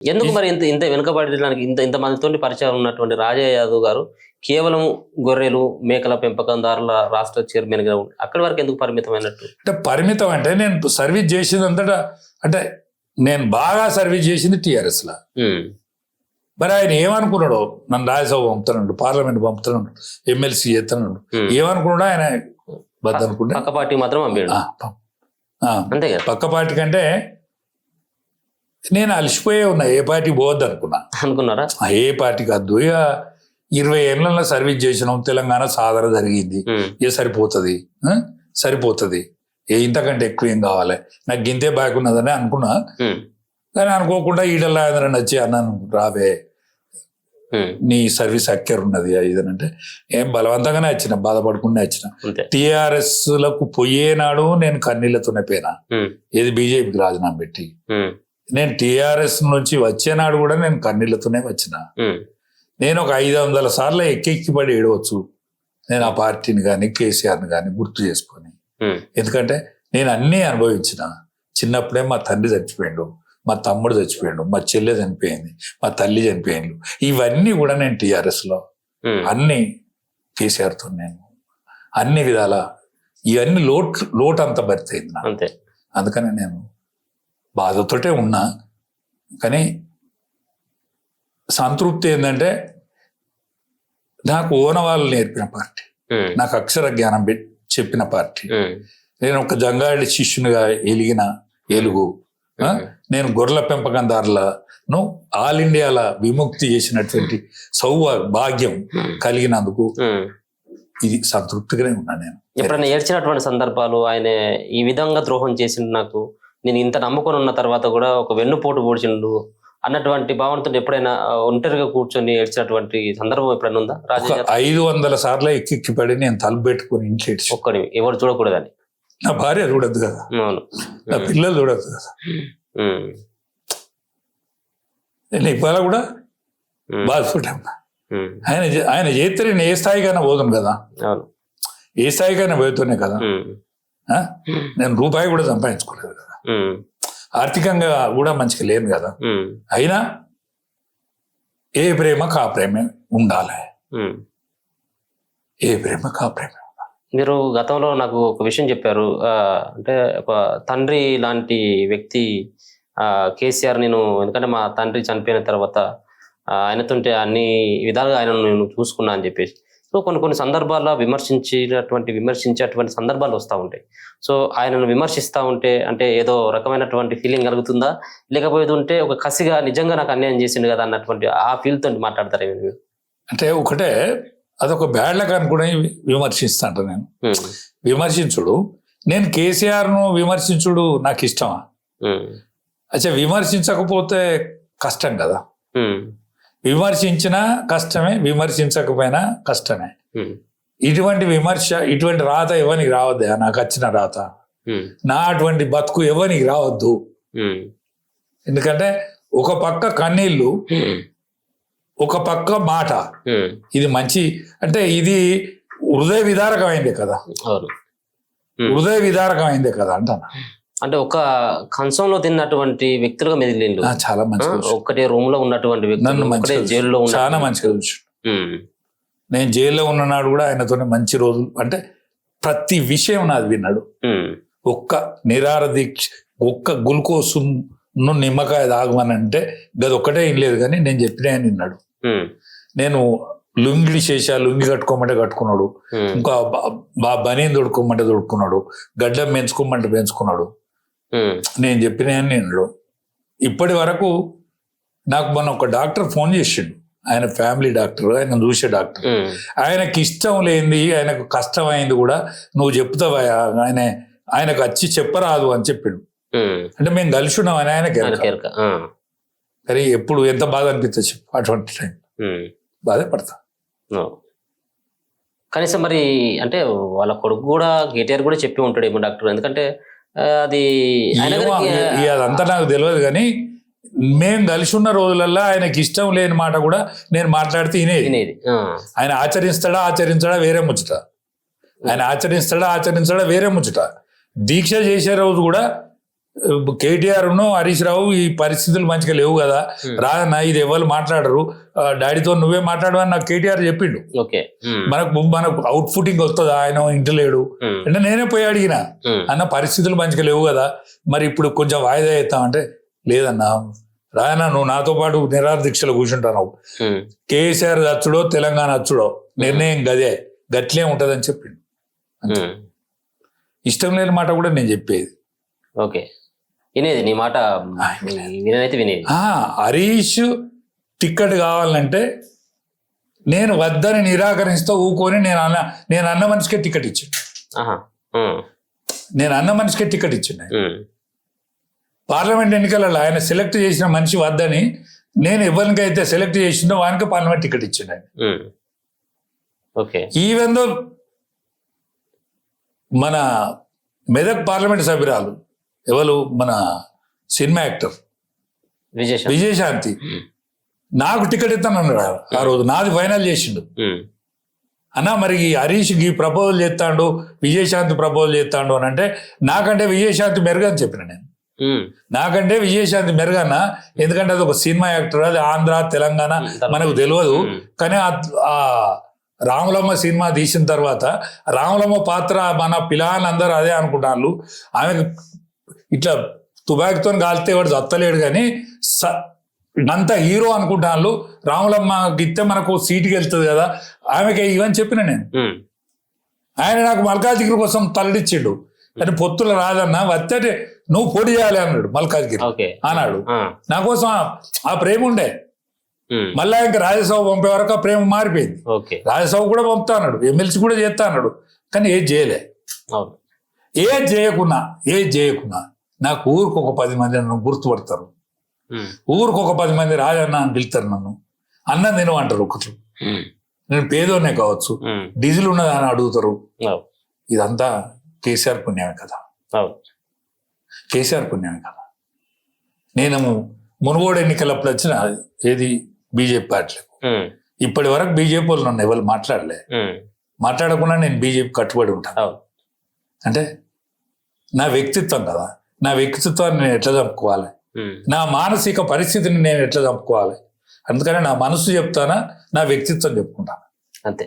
ఎందుకు మరి ఇంత ఇంత వెనుకబడడానికి ఇంత మందితో పరిచయం ఉన్నటువంటి రాజయ్య యాదవ్ గారు కేవలం గొర్రెలు మేకల పెంపకందారుల రాష్ట్ర చైర్మన్ గా అక్కడి వరకు ఎందుకు పరిమితమైనట్టు? అంటే పరిమితం అంటే నేను సర్వీస్ చేసిందంతటా అంటే నేను బాగా సర్వీస్ చేసింది టీఆర్ఎస్ లా. మరి ఆయన ఏమనుకున్నాడు, నన్ను రాజ్యసభ పంపుతున్నాడు, పార్లమెంట్ పంపుతున్నాడు, ఎమ్మెల్సీ చేస్తున్నాడు, ఏమనుకున్నాడు ఆయన బద్దనుకుంటే పక్క పార్టీ మాత్రం అంతే కదా. పక్క పార్టీ కంటే నేను అలసిపోయే ఉన్నా, ఏ పార్టీ పోవద్దు అనుకున్నారా? ఏ పార్టీ కాదు. ఇక 20 ఏళ్ళలో సర్వీస్ చేసినాం, తెలంగాణ సాధన జరిగింది, సరిపోతుంది, ఇంతకంటే ఎక్కువ ఏం కావాలి, నాకు గింతే బాగున్నదని అనుకున్నా. కానీ అనుకోకుండా ఈడల్లా నచ్చి అన్నాను, రావే నీ సర్వీస్ అక్కర్ ఉన్నది ఇదనంటే ఏం బలవంతంగానే వచ్చిన, బాధపడకుండా వచ్చిన. టిఆర్ఎస్ లకు పోయేనాడు నేను కన్నీళ్లతోనే పోయినా, ఏది బీజేపీకి రాజీనామా పెట్టి. నేను టిఆర్ఎస్ నుంచి వచ్చేనాడు కూడా నేను కన్నీళ్లతోనే వచ్చిన. నేను ఒక 500 సార్లు ఎక్కిపడి ఏడవచ్చు నేను ఆ పార్టీని కానీ కేసీఆర్ని కానీ గుర్తు చేసుకొని. ఎందుకంటే నేను అన్నీ అనుభవించిన. చిన్నప్పుడే మా తండ్రి చచ్చిపోయాడు, మా తమ్ముడు చచ్చిపోయాడు, మా చెల్లె చనిపోయింది, మా తల్లి చనిపోయిండు. ఇవన్నీ కూడా నేను టీఆర్ఎస్ లో అన్ని కేసీఆర్తో నేను అన్ని విధాల ఇవన్నీ లోటు అంతా భర్తయింది నా. అందుకని నేను బాధతోటే ఉన్నా. కానీ సంతృప్తి ఏంటంటే నాకు ఓనవాళ్ళు నేర్పిన పార్టీ, నాకు అక్షర జ్ఞానం చెప్పిన పార్టీ, నేను ఒక జంగాడి శిష్యునిగా ఎలుగు, నేను గొర్రెల పెంపకందారులను ఆల్ ఇండియాలో విముక్తి చేసినటువంటి భాగ్యం కలిగినందుకు ఇది సంతృప్తిగానే ఉన్నా. నేను ఎప్పుడైనా ఏడ్చినటువంటి సందర్భాలు, ఆయన ఈ విధంగా ద్రోహం చేసిండు, నాకు నేను ఇంత నమ్ముకొని ఉన్న తర్వాత కూడా ఒక వెన్నుపోటు పొడిచిండు అన్నటువంటి భావనతో ఎప్పుడైనా ఒంటరిగా కూర్చొని ఏడ్చినటువంటి సందర్భం ఎప్పుడైనా ఉందా? 500 సార్లు ఎక్కిపడి నేను తలుపు పెట్టుకుని ఇంట్లో ఒక్కడి ఎవరు చూడకూడదని. నా భార్య చూడద్దు కదా, నా పిల్లలు చూడద్దు కదా. నేను ఇవాళ కూడా బాధపడ్డా. ఆయన చేస్తే నేను ఏ స్థాయికైనా పోదును కదా, ఏ స్థాయికైనా పోతూనే కదా. నేను రూపాయి కూడా సంపాదించుకోలేదు కదా, ఆర్థికంగా కూడా మంచిగా లేను కదా. అయినా ఏ ప్రేమకు ఆ ప్రేమే ఉండాలి, ఏ ప్రేమకు ఆ ప్రేమే. మీరు గతంలో నాకు ఒక విషయం చెప్పారు, అంటే ఒక తండ్రి లాంటి వ్యక్తి కేసీఆర్, నేను ఎందుకంటే మా తండ్రి చనిపోయిన తర్వాత ఆయనతుంటే అన్ని విధాలుగా ఆయనను నేను చూసుకున్నా అని చెప్పేసి. సో కొన్ని సందర్భాల్లో విమర్శించేటువంటి సందర్భాలు వస్తూ ఉంటాయి. సో ఆయనను విమర్శిస్తూ ఉంటే అంటే ఏదో రకమైనటువంటి ఫీలింగ్ కలుగుతుందా, లేకపోతే ఉంటే ఒక కసిగా నిజంగా నాకు అన్యాయం చేసిండు కదా అన్నటువంటి ఆ ఫీల్ తోటి మాట్లాడతారు మీరు? అంటే ఒకటే అదొక బ్యాడ్ లక్ అనుకుని విమర్శిస్తాంట. నేను విమర్శించుడు, నేను కేసీఆర్ను విమర్శించుడు నాకు ఇష్టమా? అచ్చా, విమర్శించకపోతే కష్టం కదా. విమర్శించినా కష్టమే, విమర్శించకపోయినా కష్టమే. ఇటువంటి రాత ఎవరికి రావద్దా? నాకు వచ్చిన రాత, నా అటువంటి బతుకు ఎవరికి రావద్దు. ఎందుకంటే ఒక పక్క కన్నీళ్ళు, ఒక పక్క మాట, ఇది మంచి అంటే ఇది హృదయ విదారకమైందే కదా, హృదయ విదారకమైందే కదా అంటాను. అంటే ఒక కంచంలో తిన్నటువంటి వ్యక్తులుగా మెదిలిండు. చాలా మంచి, ఒక్కటే రూమ్ లో ఉన్నటువంటి వ్యక్తులు జైల్లో చాలా మంచిగా చూసి. నేను జైల్లో ఉన్ననాడు కూడా ఆయనతో మంచి రోజులు, అంటే ప్రతి విషయం నాది విన్నాడు. ఒక్క నిరార దీక్ష, ఒక్క గ్లూకోజ్ నిమ్మకాయ తాగమని అంటే గది ఒక్కటే ఏం లేదు, కానీ నేను చెప్పినా అని విన్నాడు. నేను లుంగిలి చేసా, లుంగి కట్టుకోమంటే కట్టుకున్నాడు, ఇంకా బనీన్ దొడుకోమంటే దొడుకున్నాడు, గడ్డం పెంచుకోమంటే పెంచుకున్నాడు. నేను చెప్పిన విన్నాడు. ఇప్పటి వరకు నాకు మొన్న ఒక డాక్టర్ ఫోన్ చేసిండు, ఆయన ఫ్యామిలీ డాక్టర్, ఆయన చూసే డాక్టర్. ఆయనకి ఇష్టం లేనిది, ఆయనకు కష్టమైంది కూడా నువ్వు చెప్తావా, ఆయనకు వచ్చి చెప్పరాదు అని చెప్పిండు. అంటే మేము కలిసి ఉన్నాం అని ఆయనకి. కానీ ఎప్పుడు ఎంత బాధ అనిపిస్తుంది చెప్పు, అటువంటి టైం బాధపడతా. కనీసం మరి అంటే వాళ్ళ కొడుకు కూడా కేటీఆర్ కూడా చెప్పి ఉంటాడేమో డాక్టర్, ఎందుకంటే అది అదంతా నాకు తెలియదు. కానీ మేము కలిసి ఉన్న రోజులల్లో ఆయనకి ఇష్టం లేని మాట కూడా నేను మాట్లాడితే వినేది. ఆయన ఆచరించడా వేరే ముచ్చట, ఆయన ఆచరించడా వేరే ముచ్చట. దీక్ష చేసే రోజు కూడా కేటీఆర్ హరీష్ రావు ఈ పరిస్థితులు మంచిగా లేవు కదా, రాదన్న ఇది ఎవరు మాట్లాడరు, డాడీతో నువ్వే మాట్లాడమని నాకు కేటీఆర్ చెప్పిండు. ఓకే. మనకు అవుట్ ఫుటింగ్ వస్తుందా, ఆయన ఇంటి లేడు అంటే నేనే పోయి అడిగిన, అన్న పరిస్థితులు మంచిగా లేవు కదా, మరి ఇప్పుడు కొంచెం వాయిదా చేస్తామంటే లేదన్నా రాయన నువ్వు నాతో పాటు నిరాహార దీక్షలు కూర్చుంటున్నావు, కేసీఆర్ అచ్చుడో తెలంగాణ అచ్చుడో నిర్ణయం గదే గట్లే ఉంటదని చెప్పిండు. ఇష్టం లేని మాట కూడా నేను చెప్పేది. ఓకే, వినేది నీ మాట, వినేదైతే వినేది. హరీష్ టిక్కెట్ కావాలంటే నేను వద్దని నిరాకరిస్తూ ఊకొని నేను అన్న మనిషికే టికెట్ ఇచ్చిండు. నేను అన్న మనిషికే టికెట్ ఇచ్చిండు. పార్లమెంట్ ఎన్నికలలో ఆయన సెలెక్ట్ చేసిన మనిషి వద్దని నేను ఎవరికైతే సెలెక్ట్ చేసిందో వానికి పార్లమెంట్ టికెట్ ఇచ్చిండు ఆయన. ఈవెన్ దో మన మెదక్ పార్లమెంట్ సభ్యురాలు ఎవరు, మన సినిమా యాక్టర్ విజయశాంతి నాకు టికెట్ ఇస్తానన్నాడు ఆ రోజు. నాది ఫైనల్ చేసిండు. అన్నా మరి హరీష్ ఈ ప్రపోజల్ చేస్తాడు, విజయశాంతి ప్రపోజల్ చేస్తాడు అని అంటే నాకంటే విజయశాంతి మెరుగని చెప్పిన నేను. నాకంటే విజయశాంతి మెరుగన్న, ఎందుకంటే అది ఒక సినిమా యాక్టర్, అది ఆంధ్ర తెలంగాణ మనకు తెలియదు. కానీ ఆ రాములమ్మ సినిమా తీసిన తర్వాత రాములమ్మ పాత్ర మన పిల్లలందరూ అదే అనుకుంటారు. ఆమెకు ఇట్లా తుబాకితో కాలితే వాడు చత్తలేడు కానీ అంత హీరో అనుకుంటాను. రాములమ్మ గిత్తే మనకు సీటుకి వెళ్తుంది కదా ఆమెకి ఇవని చెప్పిన నేను. ఆయన నాకు మల్కాజ్గిరి కోసం తలడిచ్చిండు, కానీ పొత్తులు రాదన్న వత్తటే నువ్వు పోటీ చేయాలి అన్నాడు మల్కాజ్గిరి అన్నాడు. నా కోసం ఆ ప్రేమ ఉండే. మళ్ళా ఇంకా రాజ్యసభ పంపే వరకు ఆ ప్రేమ మారిపోయింది. రాజ్యసభ కూడా పంపుతా అన్నాడు, ఎమ్మెల్సీ కూడా చేస్తా అన్నాడు, కానీ ఏది చేయలే. ఏది చేయకున్నా నాకు ఊరికి ఒక 10 మంది నన్ను గుర్తుపడతారు, ఊరికి ఒక 10 మంది రాజన్న అని పిలుస్తారు, నన్ను అన్నం తినమంటారు ఒకరు. నేను పేదోనే కావచ్చు, డీజిల్ ఉన్నదా అని అడుగుతారు. ఇదంతా కేసీఆర్ పుణ్యమే కదా, కేసీఆర్ పుణ్యమే కదా. నేను మునుగోడు ఎన్నికలప్పుడు వచ్చిన ఏది బీజేపీ పార్టీలకు, ఇప్పటి వరకు బీజేపీ వాళ్ళు నన్ను ఎవరు మాట్లాడకుండా నేను బీజేపీ కట్టుబడి ఉంటాను. అంటే నా వ్యక్తిత్వం కదా, నా వ్యక్తిత్వాన్ని నేను ఎట్లా చంపుకోవాలి, నా మానసిక పరిస్థితిని నేను ఎట్లా చంపుకోవాలి, అందుకని నా మనసు చెప్తానా, నా వ్యక్తిత్వం చెప్పుకుంటాను అంతే.